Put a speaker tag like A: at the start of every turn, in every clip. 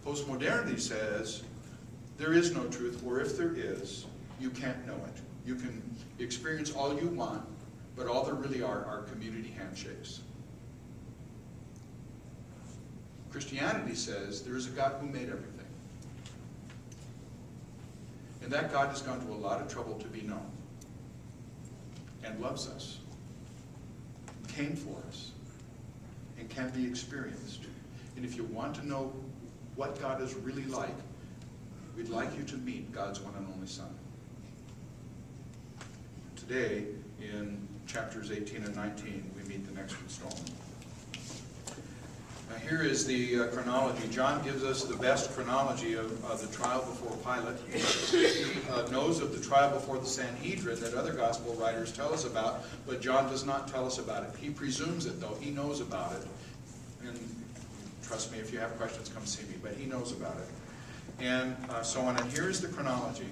A: Postmodernity says there is no truth, or if there is, you can't know it. You can experience all you want, but all there really are community handshakes. Christianity says there is a God who made everything. And that God has gone to a lot of trouble to be known. And loves us. Came for us. And can be experienced. And if you want to know what God is really like, we'd like you to meet God's one and only Son. Today, in chapters 18 and 19, we meet the next installment. Now here is the chronology. John gives us the best chronology of the trial before Pilate. He knows of the trial before the Sanhedrin that other gospel writers tell us about, but John does not tell us about it. He presumes it, though. He knows about it. And trust me, if you have questions, come see me. But he knows about it. And so on. And here is the chronology.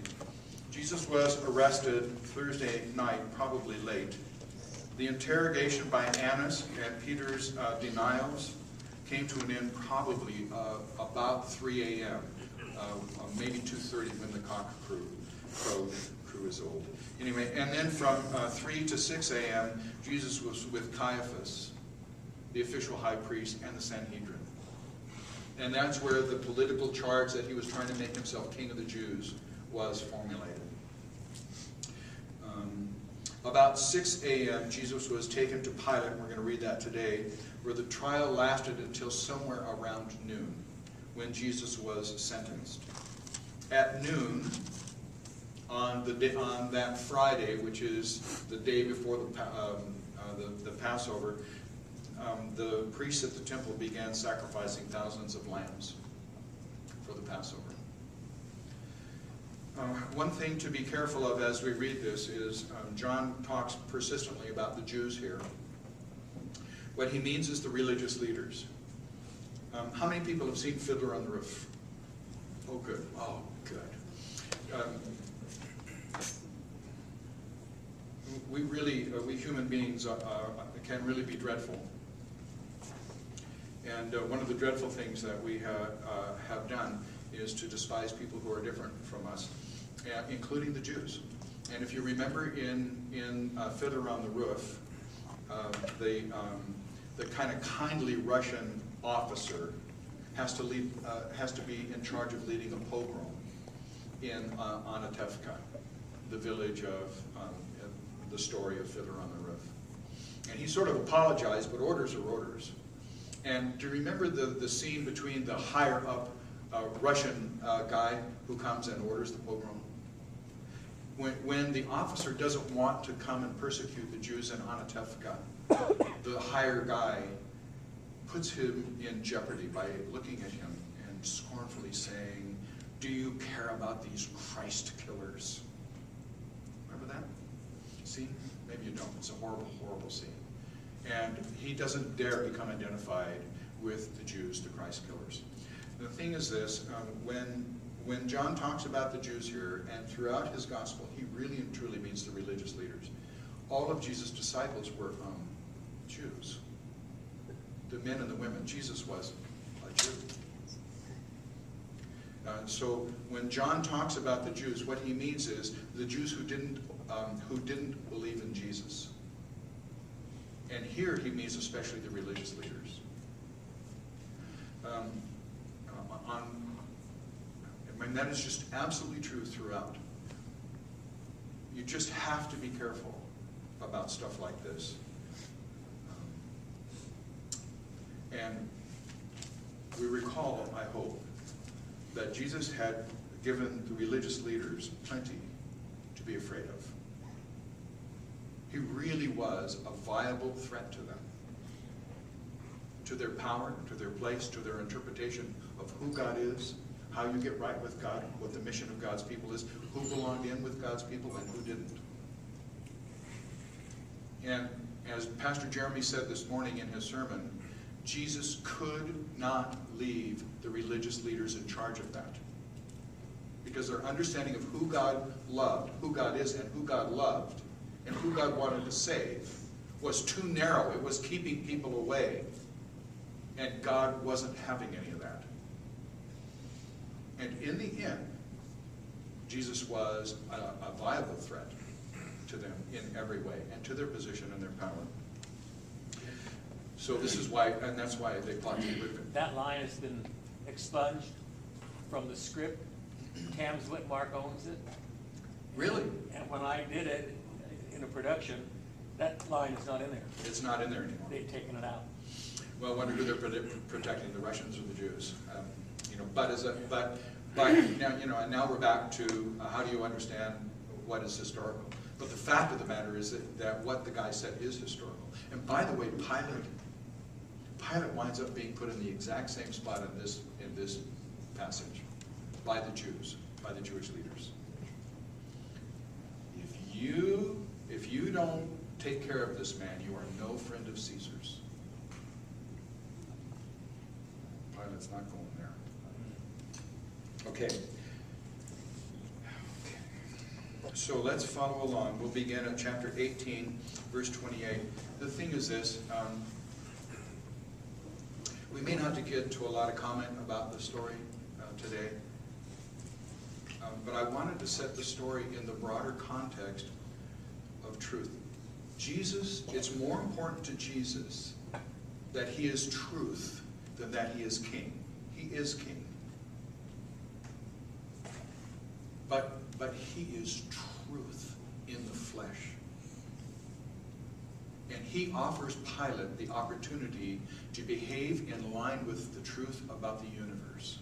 A: Jesus was arrested Thursday night, probably late. The interrogation by Annas and Peter's denials came to an end probably about 3 a.m., maybe 2:30 when the cock crowed. Crew is old. Anyway, and then from 3 to 6 a.m., Jesus was with Caiaphas, the official high priest, and the Sanhedrin. And that's where the political charge that he was trying to make himself king of the Jews was formulated. About 6 a.m., Jesus was taken to Pilate, and we're going to read that today, where the trial lasted until somewhere around noon, when Jesus was sentenced. At noon, on that Friday, which is the day before the Passover, the priests at the temple began sacrificing thousands of lambs for the Passover. One thing to be careful of as we read this is John talks persistently about the Jews here. What he means is the religious leaders. How many people have seen Fiddler on the Roof? Oh, good. Oh, good. We human beings can really be dreadful. And one of the dreadful things that we have done is to despise people who are different from us, including the Jews. And if you remember in Fiddler on the Roof, the kind of kindly Russian officer has to be in charge of leading a pogrom in Anatevka, the village of the story of Fiddler on the Roof. And he sort of apologized, but orders are orders. And do you remember the scene between the higher up Russian guy who comes and orders the pogrom? When the officer doesn't want to come and persecute the Jews in Anatevka, the higher guy puts him in jeopardy by looking at him and scornfully saying, "Do you care about these Christ killers?" Remember that scene? Maybe you don't. It's a horrible, horrible scene. And he doesn't dare become identified with the Jews, the Christ killers. The thing is this, when John talks about the Jews here, and throughout his gospel, he really and truly means the religious leaders. All of Jesus' disciples were Jews. The men and the women. Jesus was a Jew. So when John talks about the Jews, what he means is the Jews who didn't believe in Jesus. And here he means especially the religious leaders. And that is just absolutely true throughout. You just have to be careful about stuff like this. And we recall, I hope, that Jesus had given the religious leaders plenty to be afraid of. He really was a viable threat to them, to their power, to their place, to their interpretation of who God is, how you get right with God, what the mission of God's people is, who belonged in with God's people and who didn't. And as Pastor Jeremy said this morning in his sermon, Jesus could not leave the religious leaders in charge of that. Because their understanding of who God loved, who God is, and who God loved, and who God wanted to save was too narrow. It was keeping people away. And God wasn't having any of that. And in the end, Jesus was a viable threat to them in every way, and to their position and their power. So this is why, and that's why they plot to get rid of him.
B: That line has been expunged from the script. Tams Whitmark owns it.
A: Really?
B: And when I did it in a production, that line is not in there.
A: It's not in there anymore.
B: They've taken it out.
A: Well, I wonder who they're protecting, the Russians or the Jews. But now, and now we're back to how do you understand what is historical? But the fact of the matter is that what the guy said is historical. And by the way, Pilate winds up being put in the exact same spot in this passage by the Jews, by the Jewish leaders. If you don't take care of this man, you are no friend of Caesar's. Pilate's not going there. Okay. So let's follow along. We'll begin at chapter 18, verse 28. The thing is this. We may not get to a lot of comment about the story today. But I wanted to set the story in the broader context of truth. Jesus, it's more important to Jesus that he is truth than that he is king. He is king. But he is truth in the flesh. And he offers Pilate the opportunity to behave in line with the truth about the universe.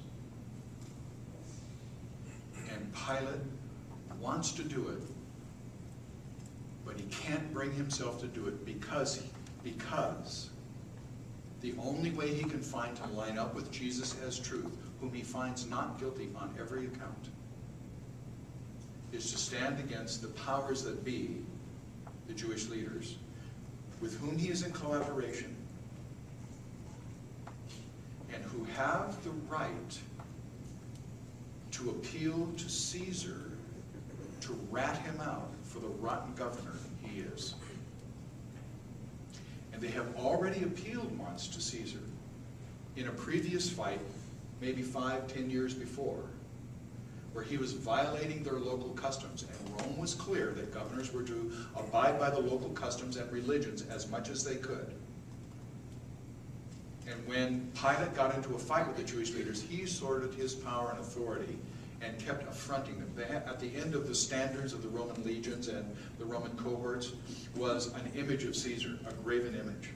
A: And Pilate wants to do it, but he can't bring himself to do it because the only way he can find to line up with Jesus as truth, whom he finds not guilty on every account, is to stand against the powers that be, the Jewish leaders, with whom he is in collaboration, and who have the right to appeal to Caesar to rat him out for the rotten governor he is. And they have already appealed once to Caesar in a previous fight, maybe 5-10 years before, where he was violating their local customs, and Rome was clear that governors were to abide by the local customs and religions as much as they could. And when Pilate got into a fight with the Jewish leaders, he asserted his power and authority and kept affronting them. At the end of the standards of the Roman legions and the Roman cohorts was an image of Caesar, a graven image.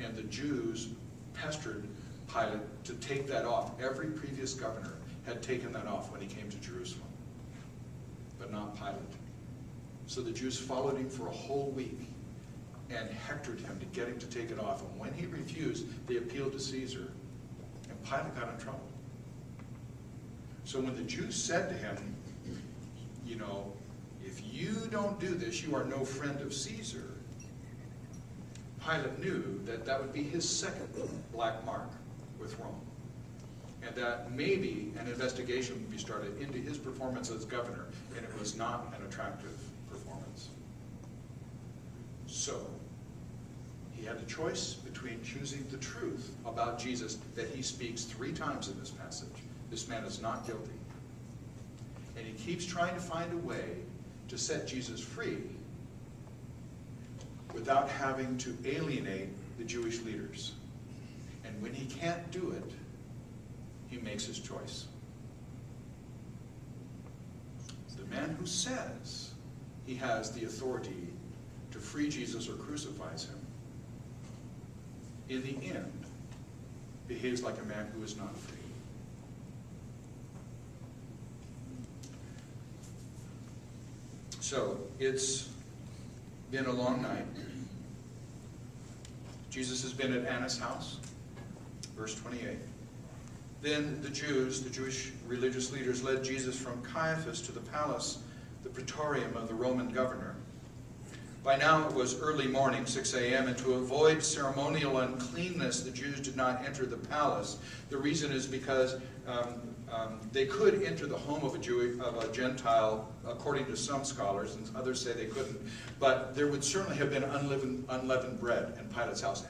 A: And the Jews pestered Pilate to take that off. Every previous governor had taken that off when he came to Jerusalem, but not Pilate. So the Jews followed him for a whole week and hectored him to get him to take it off. And when he refused, they appealed to Caesar, and Pilate got in trouble. So when the Jews said to him, you know, if you don't do this, you are no friend of Caesar, Pilate knew that that would be his second black mark with Rome. And that maybe an investigation would be started into his performance as governor, and it was not an attractive performance. So he had a choice between choosing the truth about Jesus that he speaks 3 times in this passage. This man is not guilty. And he keeps trying to find a way to set Jesus free without having to alienate the Jewish leaders. And when he can't do it, he makes his choice. The man who says he has the authority to free Jesus or crucifies him, in the end, behaves like a man who is not free. So, it's been a long night. Jesus has been at Annas' house. Verse 28. Then the Jews, the Jewish religious leaders, led Jesus from Caiaphas to the palace, the praetorium of the Roman governor. By now it was early morning, 6 a.m., and to avoid ceremonial uncleanness, the Jews did not enter the palace. The reason is because they could enter the home of a Gentile, according to some scholars, and others say they couldn't. But there would certainly have been unleavened bread in Pilate's house.